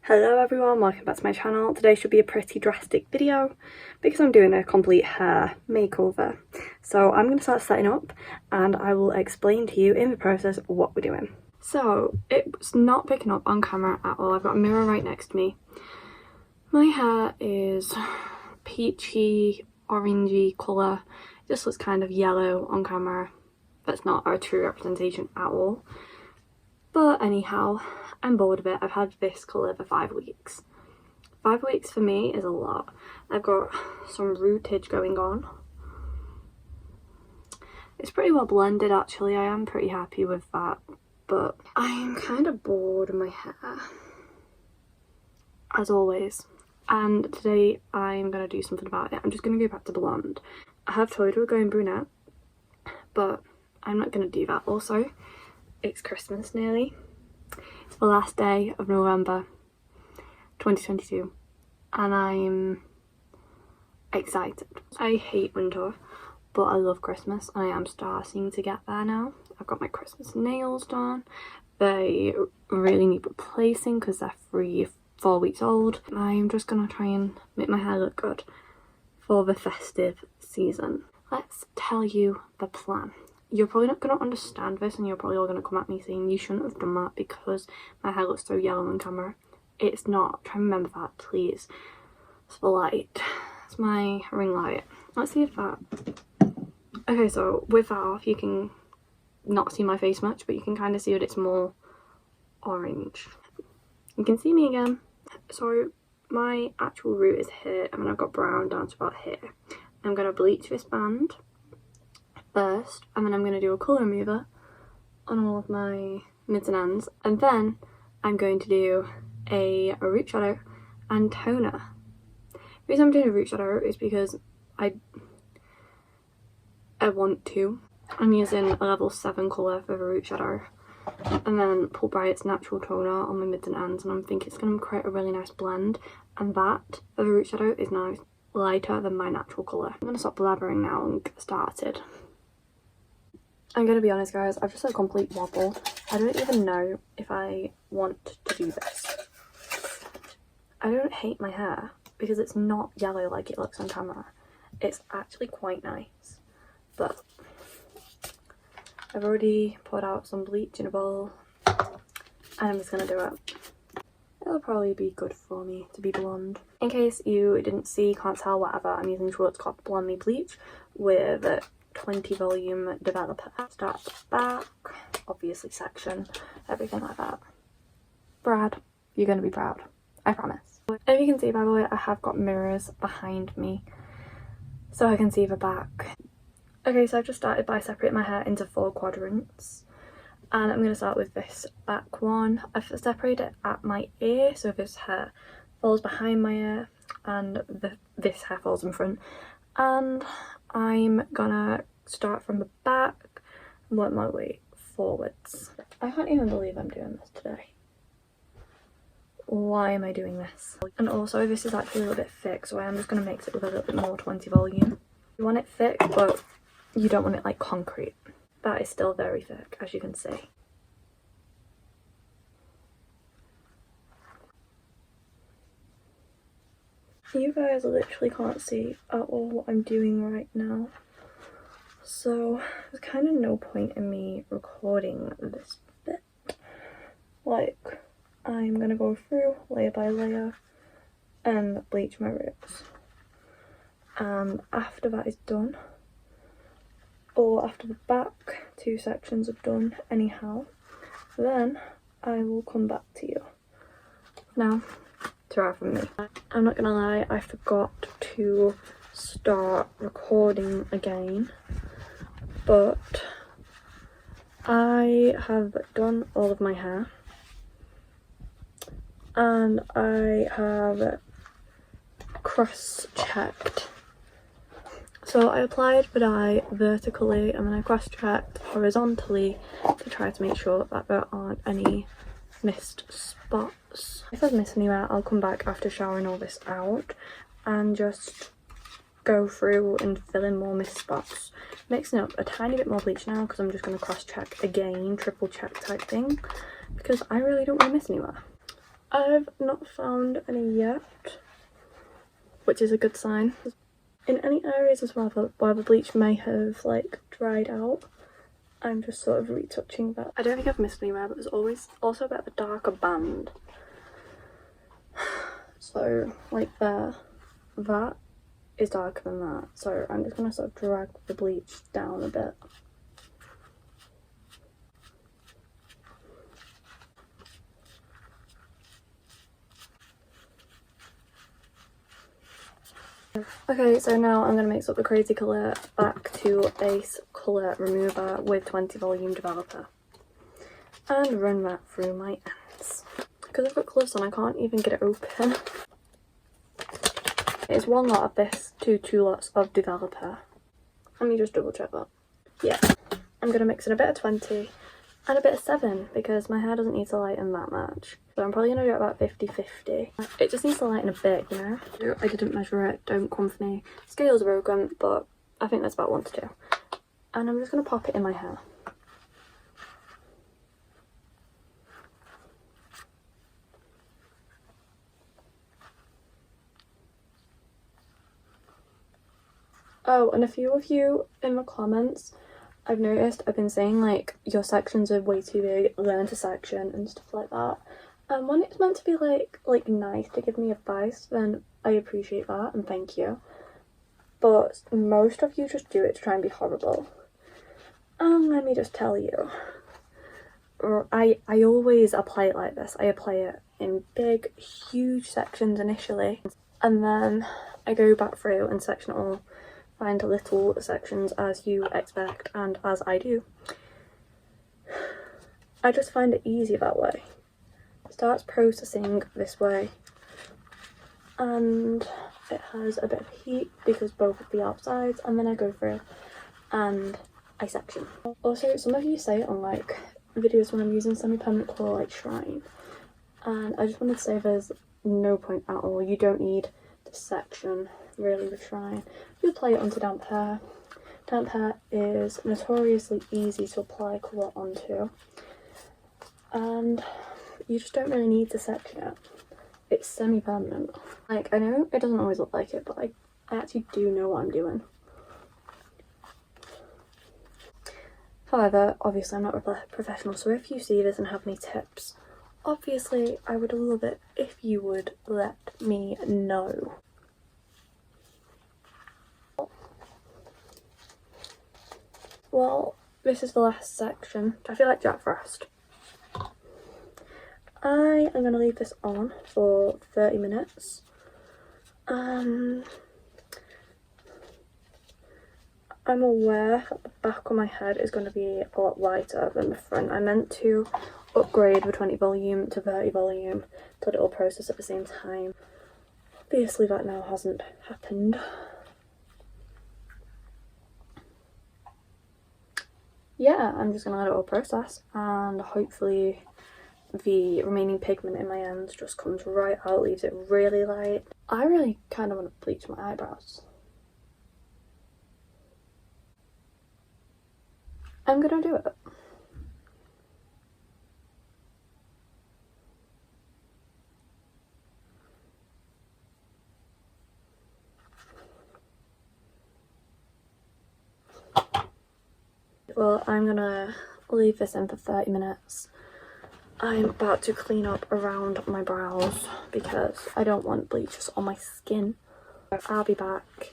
Hello everyone, welcome back to my channel. Today should be a pretty drastic video because I'm doing a complete hair makeover. So I'm going to start setting up and I will explain to you in the process what we're doing. So it's not picking up on camera at all. I've got a mirror right next to me. My hair is peachy, orangey colour. It just looks kind of yellow on camera. That's not a true representation at all. But anyhow, I'm bored of it. I've had this colour for 5 weeks. 5 weeks for me is a lot. I've got some rootage going on. It's pretty well blended actually. I am pretty happy with that. But I'm kind of bored of my hair, as always. And today I'm going to do something about it. I'm just going to go back to blonde. I have toyed with going brunette, but I'm not going to do that. Also, it's Christmas nearly. It's the last day of November 2022 and I'm excited. I hate winter, but I love Christmas and I am starting to get there now. I've got my Christmas nails done. They really need replacing because they're 3-4 weeks old. I'm just gonna try and make my hair look good for the festive season. Let's tell you the plan. You're probably not going to understand this and you're probably all going to come at me saying you shouldn't have done that because my hair looks so yellow on camera. It's not. Try and remember that, please. It's the light. It's my ring light. Let's see if that... Okay, so with that off, you can not see my face much, but you can kind of see that it's more orange. You can see me again. So my actual root is here and then I've got brown down to about here. I'm going to bleach this band first, and then I'm going to do a colour remover on all of my mids and ends, and then I'm going to do a root shadow and toner. The reason I'm doing a root shadow is because I want to. I'm using a level 7 colour for the root shadow, and then Pull Bright's natural toner on my mids and ends, and I'm thinking it's going to create a really nice blend, and that for the root shadow is now lighter than my natural colour. I'm going to stop blabbering now and get started. I'm going to be honest guys, I've just had a complete wobble. I don't even know if I want to do this. I don't hate my hair because it's not yellow like it looks on camera. It's actually quite nice. But I've already poured out some bleach in a bowl and I'm just going to do it. It'll probably be good for me to be blonde. In case you didn't see, can't tell, whatever, I'm using Schwarzkopf Blonde Me Bleach with 20 volume developer. Start back, obviously section, everything like that. Brad, you're going to be proud, I promise. If you can see, by the way, I have got mirrors behind me so I can see the back. Okay, so I've just started by separating my hair into 4 quadrants. And I'm going to start with this back one. I've separated it at my ear, so this hair falls behind my ear and this hair falls in front. And I'm gonna start from the back and work my way forwards. I can't even believe I'm doing this today. Why am I doing this? And also this is actually a little bit thick, so I am just going to mix it with a little bit more 20 volume. You want it thick, but you don't want it like concrete. That is still very thick, as you can see. You guys literally can't see at all what I'm doing right now. So there's kind of no point in me recording this bit. Like, I'm gonna go through layer by layer and bleach my roots. And after that is done, or after the back 2 sections are done anyhow, then I will come back to you. Now, try from me. I'm not gonna lie, I forgot to start recording again, but I have done all of my hair and I have cross-checked. So I applied the dye vertically and then I cross-checked horizontally to try to make sure that there aren't any missed spots. If I've missed anywhere, I'll come back after showering all this out and just go through and fill in more missed spots. Mixing up a tiny bit more bleach now because I'm just going to cross check again, triple check type thing, because I really don't want to miss anywhere. I've not found any yet, which is a good sign. In any areas as well where the bleach may have like dried out, I'm just sort of retouching that. I don't think I've missed anywhere, but there's always also a bit of a darker band. So like there, that is darker than that. So I'm just gonna sort of drag the bleach down a bit. Okay, so now I'm going to mix up the crazy colour back to base colour remover with 20 volume developer and run that through my ends. Because I've got gloves on, I can't even get it open. It's one lot of this to 2 lots of developer. Let me just double check that. Yeah, I'm going to mix in a bit of 20 and a bit of 7 because my hair doesn't need to lighten that much. So I'm probably going to do it about 50-50. It just needs to lighten a bit, you know? I didn't measure it, don't come for me. Scales are broken, but I think that's about 1 to 2. And I'm just going to pop it in my hair. Oh, and a few of you in the comments, I've noticed, I've been saying like, your sections are way too big, learn to section and stuff like that. And when it's meant to be like nice to give me advice, then I appreciate that and thank you. But most of you just do it to try and be horrible. Let me just tell you, I always apply it like this. I apply it in big, huge sections initially, and then I go back through and section it all, find little sections as you expect and as I do. I just find it easy that way. Starts processing this way and it has a bit of heat because both of the outsides, and then I go through and I section. Also, some of you say it on like videos when I'm using semi-permanent colour like Shine, and I just wanted to say there's no point at all. You don't need to section really with Shine. You apply it onto damp hair. Damp hair is notoriously easy to apply colour onto, and you just don't really need to section it. It's semi-permanent. Like, I know it doesn't always look like it, but I actually do know what I'm doing. However, obviously I'm not a professional, so if you see this and have any tips, obviously I would love it if you would let me know. Well, this is the last section. I feel like Jack Frost. I am going to leave this on for 30 minutes. I'm aware that the back of my head is going to be a lot lighter than the front. I meant to upgrade the 20 volume to 30 volume to let it all process at the same time. Obviously that now hasn't happened. Yeah, I'm just going to let it all process and hopefully the remaining pigment in my ends just comes right out, leaves it really light. I really kind of want to bleach my eyebrows. I'm gonna do it. Well, I'm gonna leave this in for 30 minutes. I'm about to clean up around my brows because I don't want bleach just on my skin. I'll be back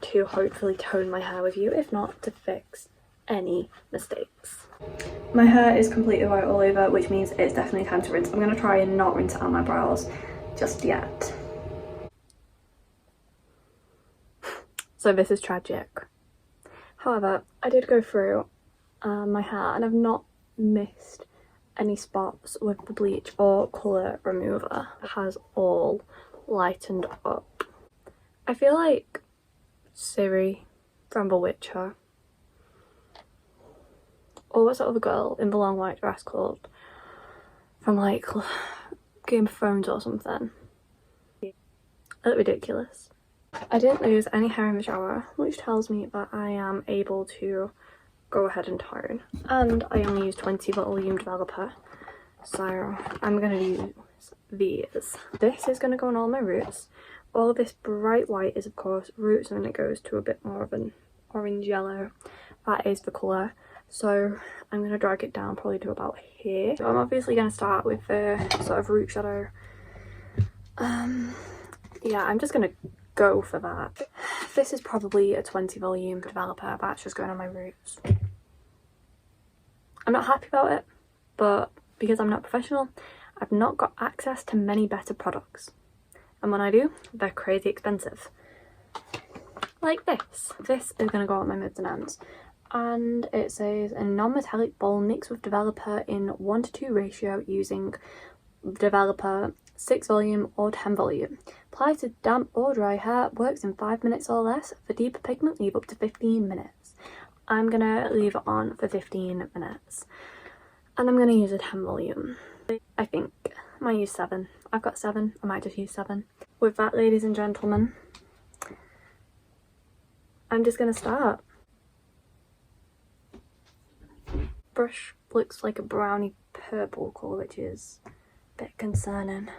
to hopefully tone my hair with you, if not to fix any mistakes. My hair is completely white all over, which means it's definitely time to rinse. I'm going to try and not rinse out my brows just yet. So this is tragic. However, I did go through my hair and I've not missed any spots with the bleach or colour remover. It has all lightened up. I feel like Siri from The Witcher, or what's that other girl in the long white dress called, from like Game of Thrones or something. I look ridiculous. I didn't lose any hair in the shower, which tells me that I am able to go ahead and tone, and I only use 20 volume developer, so I'm going to these. This is going to go on all my roots. All of this bright white is of course roots, and then it goes to a bit more of an orange yellow. That is the colour. So I'm going to drag it down probably to about here. So I'm obviously going to start with the sort of root shadow. Yeah, I'm just going to go for that. This is probably a 20 volume developer. That's just going on my roots. I'm not happy about it, but because I'm not professional, I've not got access to many better products. And when I do, they're crazy expensive. Like this. This is going to go on my mids and ends. And it says a non-metallic bowl mixed with developer in 1:2 ratio using developer 6 volume or 10 volume. Apply to damp or dry hair, works in 5 minutes or less. For deeper pigment, leave up to 15 minutes. I'm gonna leave it on for 15 minutes. And I'm gonna use a 10 volume. I think I might use 7. I've got 7, I might just use 7. With that, ladies and gentlemen, I'm just gonna start. Brush looks like a browny purple colour, which is a bit concerning.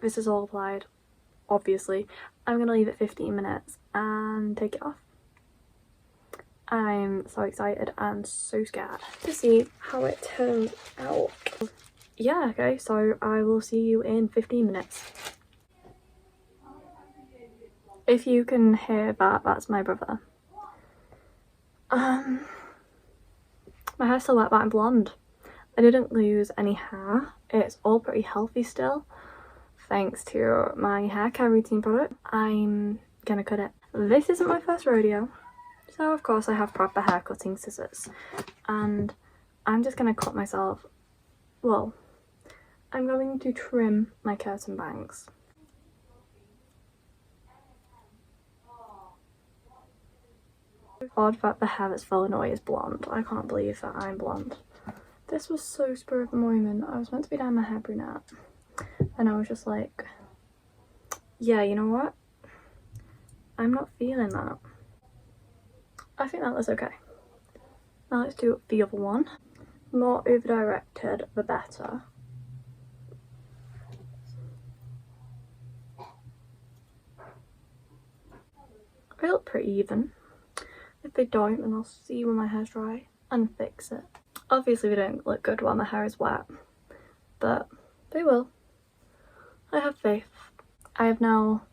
This is all applied, obviously. I'm going to leave it 15 minutes and take it off. I'm so excited and so scared to see how it turns out. Yeah, okay, so I will see you in 15 minutes. If you can hear that, that's my brother. My hair's still wet, but I'm blonde. I didn't lose any hair. It's all pretty healthy still, thanks to my hair care routine product. I'm gonna cut it. This isn't my first rodeo, so of course I have proper hair cutting scissors. And I'm just gonna cut myself, well, I'm going to trim my curtain bangs. Odd that the hair that's fallen away is blonde. I can't believe that I'm blonde. This was so spur of the moment. I was meant to be dyeing my hair brunette, and I was just like, yeah, you know what? I'm not feeling that. I think that looks okay. Now let's do the other one. More over-directed, the better. They look pretty even. If they don't, then I'll see when my hair's dry and fix it. Obviously they don't look good while my hair is wet, but they will. I have faith. I have now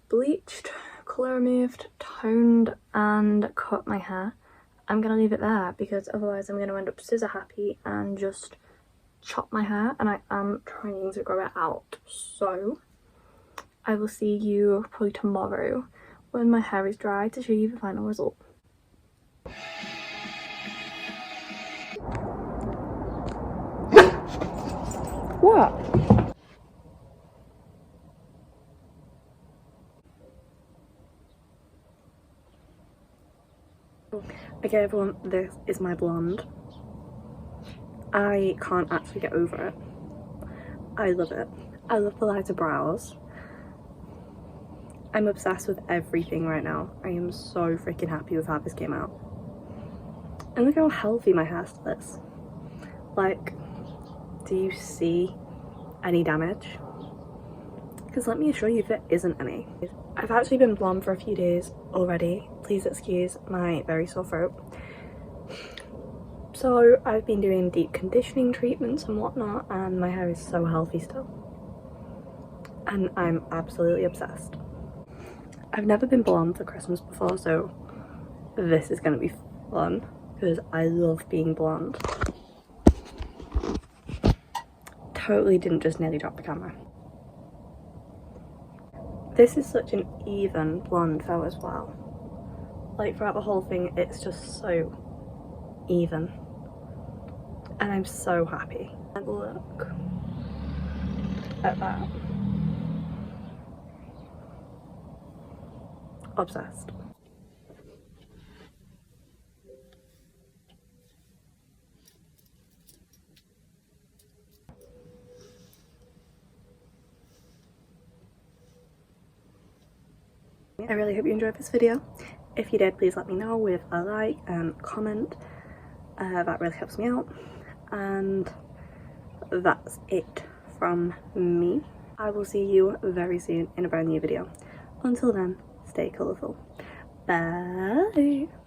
bleached, colour removed, toned and cut my hair. I'm going to leave it there because otherwise I'm going to end up scissor happy and just chop my hair, and I am trying to grow it out. So I will see you probably tomorrow when my hair is dry to show you the final result. What? Okay everyone, this is my blonde. I can't actually get over it. I love it. I love the lighter brows. I'm obsessed with everything right now. I am so freaking happy with how this came out. And look how healthy my hair still is. Like, do you see any damage? because let me assure you there isn't any. I've actually been blonde for a few days already. Please excuse my very sore throat. So I've been doing deep conditioning treatments and whatnot, and my hair is so healthy still. And I'm absolutely obsessed. I've never been blonde for Christmas before, so this is going to be fun because I love being blonde. Totally didn't just nearly drop the camera. This is such an even blonde though as well. Like throughout the whole thing it's just so even. And I'm so happy. And look at that. Obsessed. I really hope you enjoyed this video. If you did, please let me know with a like and comment. That really helps me out. And that's it from me. I will see you very soon in a brand new video. Until then, stay colourful. Bye!